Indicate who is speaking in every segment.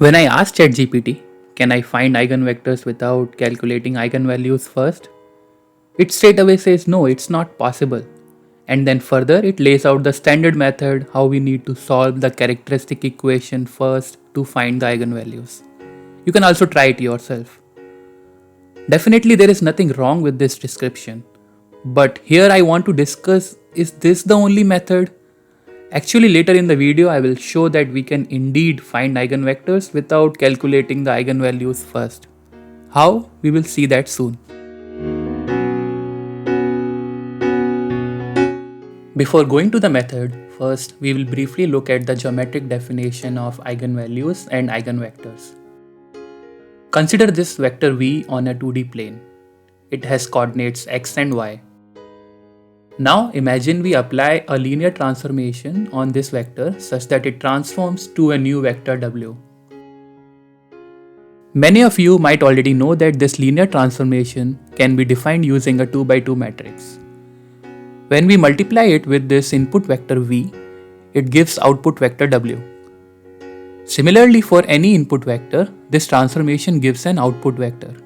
Speaker 1: When I asked ChatGPT, can I find eigenvectors without calculating eigenvalues first? It straight away says no, it's not possible. And then further, it lays out the standard method how we need to solve the characteristic equation first to find the eigenvalues. You can also try it yourself. Definitely, there is nothing wrong with this description. But here I want to discuss, is this the only method? Actually, later in the video, I will show that we can indeed find eigenvectors without calculating the eigenvalues first. How? We will see that soon. Before going to the method, first we will briefly look at the geometric definition of eigenvalues and eigenvectors. Consider this vector v on a 2D plane. It has coordinates x and y. Now imagine we apply a linear transformation on this vector such that it transforms to a new vector w. Many of you might already know that this linear transformation can be defined using a 2x2 matrix. When we multiply it with this input vector v, it gives output vector w. Similarly, for any input vector, this transformation gives an output vector.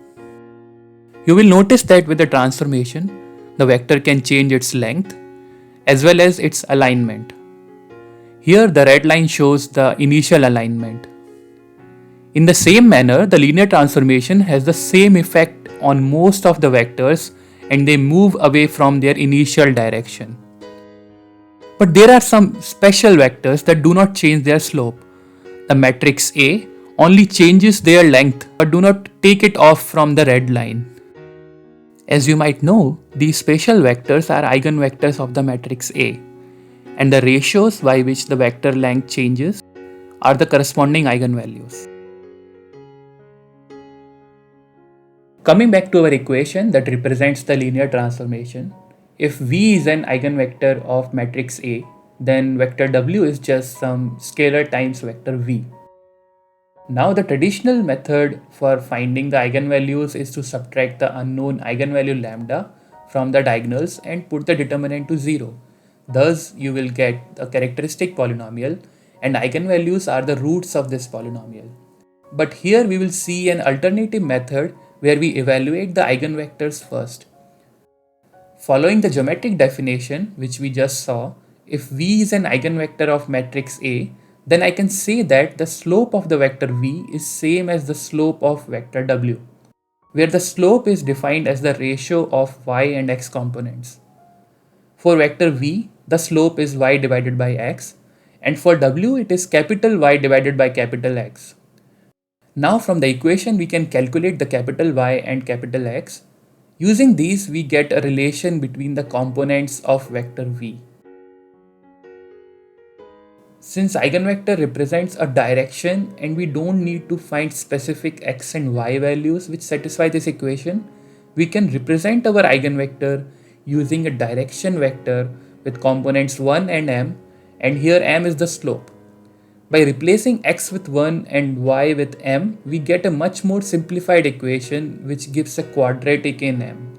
Speaker 1: You will notice that with the transformation, the vector can change its length as well as its alignment. Here the red line shows the initial alignment. In the same manner, the linear transformation has the same effect on most of the vectors and they move away from their initial direction. But there are some special vectors that do not change their slope. The matrix A only changes their length but do not take it off from the red line. As you might know, these special vectors are eigenvectors of the matrix A, and the ratios by which the vector length changes are the corresponding eigenvalues. Coming back to our equation that represents the linear transformation, if V is an eigenvector of matrix A, then vector W is just some scalar times vector V. Now the traditional method for finding the eigenvalues is to subtract the unknown eigenvalue lambda from the diagonals and put the determinant to 0. Thus you will get a characteristic polynomial and eigenvalues are the roots of this polynomial. But here we will see an alternative method where we evaluate the eigenvectors first. Following the geometric definition which we just saw, if V is an eigenvector of matrix A, then I can say that the slope of the vector v is same as the slope of vector w, where the slope is defined as the ratio of y and x components. For vector v, the slope is y divided by x, and for w it is capital Y divided by capital X. Now from the equation we can calculate the capital Y and capital X. Using these we get a relation between the components of vector v. Since eigenvector represents a direction and we don't need to find specific x and y values which satisfy this equation, we can represent our eigenvector using a direction vector with components 1 and here m is the slope. By replacing x with 1 and y with m, we get a much more simplified equation which gives a quadratic in m.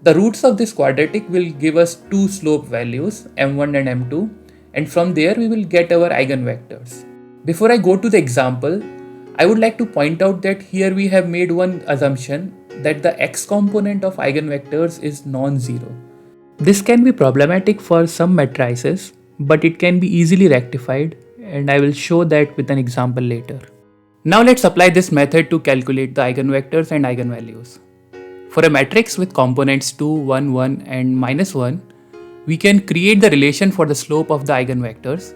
Speaker 1: The roots of this quadratic will give us two slope values, m1 and m2. And from there we will get our eigenvectors. Before I go to the example, I would like to point out that here we have made one assumption that the x component of eigenvectors is non-zero. This can be problematic for some matrices, but it can be easily rectified and I will show that with an example later. Now let's apply this method to calculate the eigenvectors and eigenvalues. For a matrix with components 2, 1, 1 and -1, we can create the relation for the slope of the eigenvectors.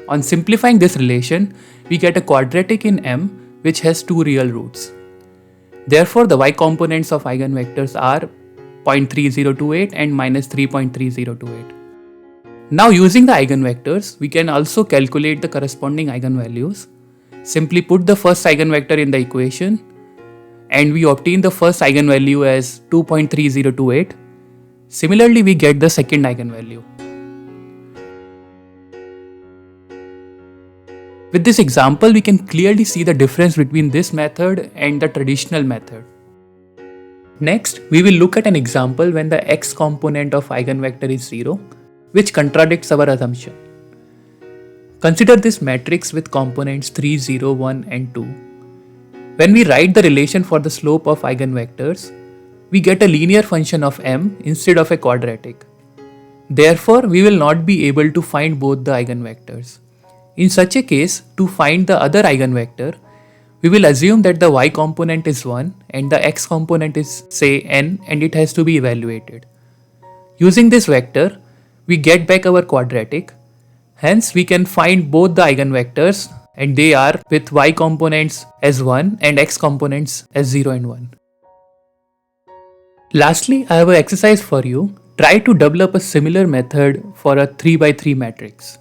Speaker 1: On simplifying this relation, we get a quadratic in M which has two real roots. Therefore, the y components of eigenvectors are 0.3028 and -3.3028. Now using the eigenvectors, we can also calculate the corresponding eigenvalues. Simply put the first eigenvector in the equation and we obtain the first eigenvalue as 2.3028. Similarly, we get the second eigenvalue. With this example, we can clearly see the difference between this method and the traditional method. Next, we will look at an example when the x component of eigenvector is 0, which contradicts our assumption. Consider this matrix with components 3, 0, 1 and 2. When we write the relation for the slope of eigenvectors, we get a linear function of m instead of a quadratic. Therefore, we will not be able to find both the eigenvectors. In such a case, to find the other eigenvector, we will assume that the y component is 1 and the x component is say n and it has to be evaluated. Using this vector, we get back our quadratic. Hence, we can find both the eigenvectors and they are with y components as 1 and x components as 0 and 1. Lastly, I have an exercise for you. Try to develop a similar method for a 3 by 3 matrix.